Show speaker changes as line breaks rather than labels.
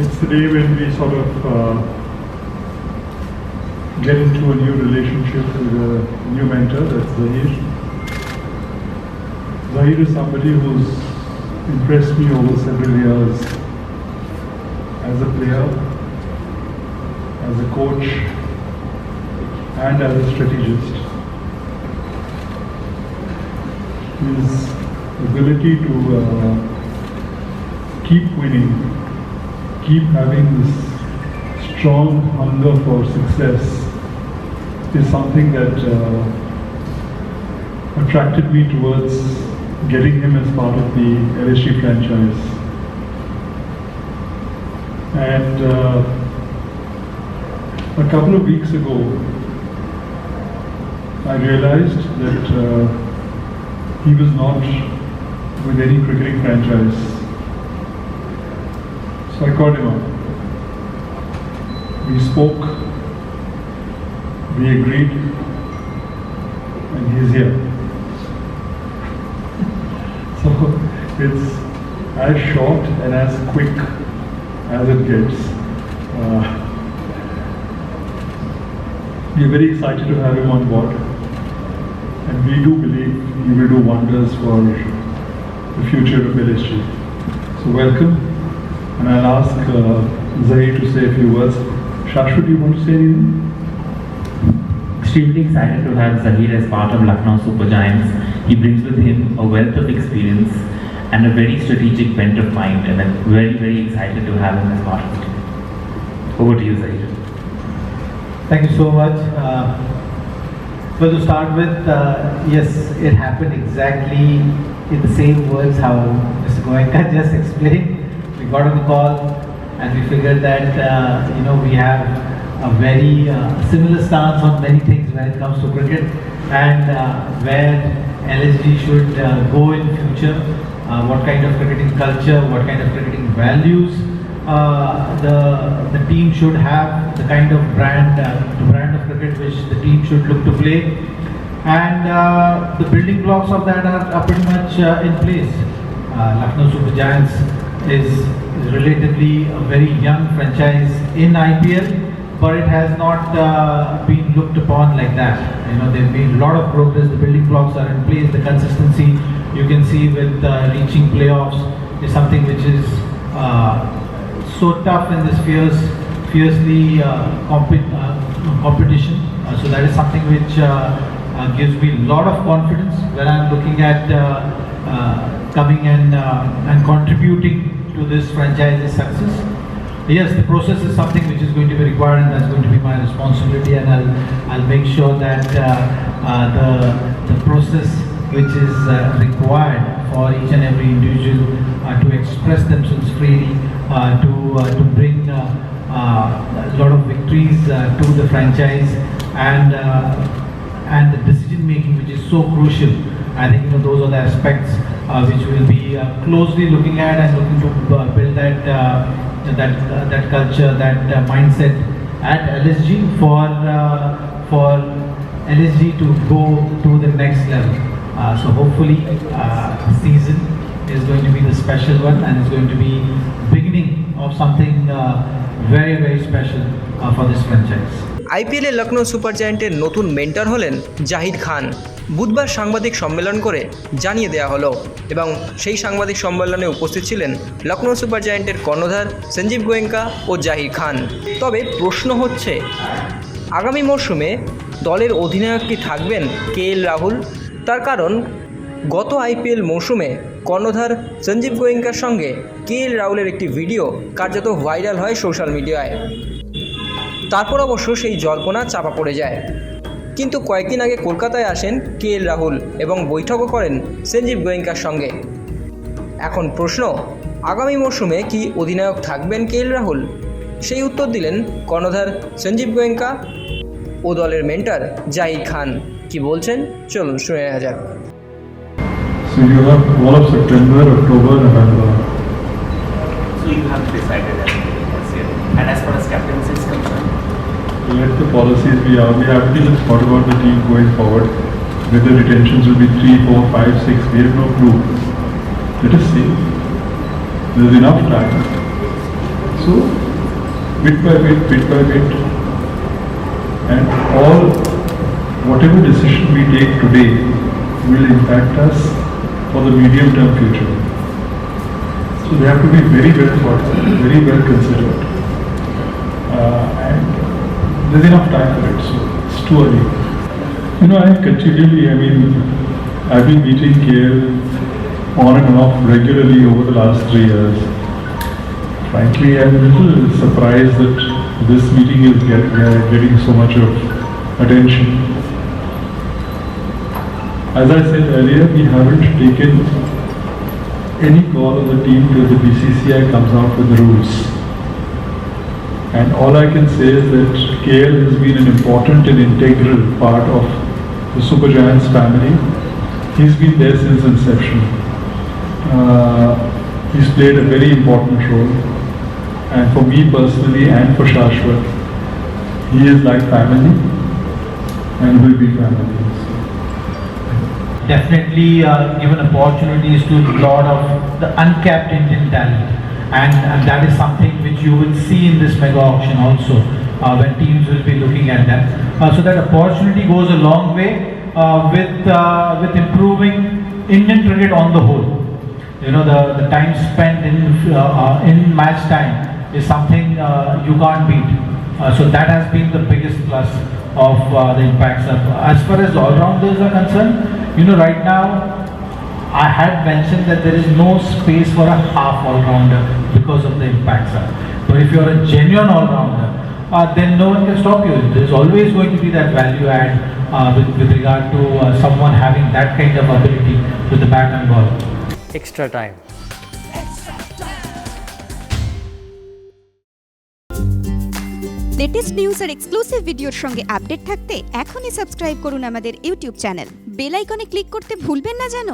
It's the day when we sort of get into a new relationship with a new mentor, that's Zahir. Zahir is somebody who's impressed me over several years as a player, as a coach, and as a strategist. His ability to keep winning, keep having this strong hunger for success is something that attracted me towards getting him as part of the LSG franchise. And a couple of weeks ago, I realized that he was not with any cricketing franchise. So I called him up. We spoke, we agreed, and he's here. So it's as short and as quick as it gets. We're very excited to have him on board, and we do believe he will do wonders for the future of LSG. So welcome, and I'll ask Zahir to say a few words. Shashwat, do you want to say anything?
Extremely excited to have Zahir as part of Lucknow Super Giants. He brings with him a wealth of experience and a very strategic bent of mind, and I'm very, very excited to have him as part of it. Over to you, Zahir.
Thank you so much. Well, to start with, yes, it happened exactly in the same words how Mr. Goenka just explained. We got on the call and we figured that we have a very similar stance on many things when it comes to cricket, and where LSG should go in future, what kind of cricketing culture, what kind of cricketing values the team should have, the kind of brand of cricket which the team should look to play, and the building blocks of that are pretty much in place. Lucknow Super Giants is relatively a very young franchise in IPL, but it has not been looked upon like that. They've made a lot of progress. The building blocks are in place. The consistency you can see with reaching playoffs is something which is so tough in this fiercely competition. So that is something which gives me a lot of confidence when I'm looking at coming and contributing to this franchise's success. Yes, the process is something which is going to be required, and that's going to be my responsibility, and I'll make sure that the process which is required for each and every individual to express themselves freely, to bring a lot of victories to the franchise, and the decision making which is so crucial. I think those are the aspects which we'll be closely looking at and looking to build that culture, that mindset at LSG for LSG to go to the next level. So hopefully season is going to be the special one, and it's going to be beginning of something very, very special for this franchise.
আইপিএলে Lucknow super জায়ান্টের নতুন mentor হলেন জাহিদ খান। বুধবার সাংবাদিক সম্মেলন করে জানিয়ে দেওয়া হলো, এবং সেই সাংবাদিক সম্মেলনে উপস্থিত ছিলেন লখনৌ সুপার জায়ান্টের কর্ণধার সঞ্জীব গোয়েঙ্কা ও জাহির খান। তবে প্রশ্ন হচ্ছে, আগামী মরশুমে দলের অধিনায়ক কি থাকবেন কেএল রাহুল? তার কারণ গত আইপিএল মরশুমে কর্ণধার সঞ্জীব গোয়েঙ্কার সঙ্গে কেএল রাহুলের একটি ভিডিও কার্যত ভাইরাল হয় সোশ্যাল মিডিয়ায়। তারপর অবশ্য সেই জল্পনা চাপা পড়ে যায়, কিন্তু কয়েকদিন আগে কলকাতায় আসেন কেএল রাহুল এবং বৈঠকও করেন সঞ্জীব গোয়েঙ্কার সঙ্গে। এখন প্রশ্ন, আগামী মরশুমে কি অধিনায়ক থাকবেন কেএল রাহুল? সেই উত্তর দিলেন কর্ণধার সঞ্জীব গোয়েঙ্কা ও দলের মেন্টর জাহির খান। কি বলছেন চলুন শুনে নেওয়া যাক।
So you have all of September, October, November.
So you have decided as yet. And as far as captaincy is concerned,
Let the policies be out. We haven't even thought about the team going forward. Whether retentions will be 3, 4, 5, 6, we have no clue. Let us see. There's enough time. So, bit by bit, and whatever decision we take today will impact us for the medium-term future. So they have to be very well thought out, very well considered, and there's enough time for it. So it's too early. I've been meeting KL on and off regularly over the last 3 years. Frankly, I'm a little surprised that this meeting is getting so much of attention. As I said earlier, we haven't taken any call on the team till the BCCI comes out with the rules. And all I can say is that KL has been an important and integral part of the Super Giants family. He's been there since inception. He's played a very important role. And for me personally and for Shashwat, he is like family and will be family.
Definitely given opportunities to a lot of the uncapped Indian talent, and that is something which you will see in this mega auction also when teams will be looking at that. So that opportunity goes a long way with improving Indian cricket on the whole. The time spent in match time is something you can't beat. So that has been the biggest plus of the impacts. As far as all-rounders are concerned, right now I had mentioned that there is no space for a half all-rounder because of the impacts. But if you're a genuine all-rounder, then no one can stop you. There's always going to be that value add with regard to someone having that kind of ability with the bat and ball.
Extra time.
Latest news আর exclusive ভিডিওর সঙ্গে update থাকতে এখনই subscribe করুন আমাদের YouTube channel. Bell আইকনে click করতে ভুলবেন না যেন।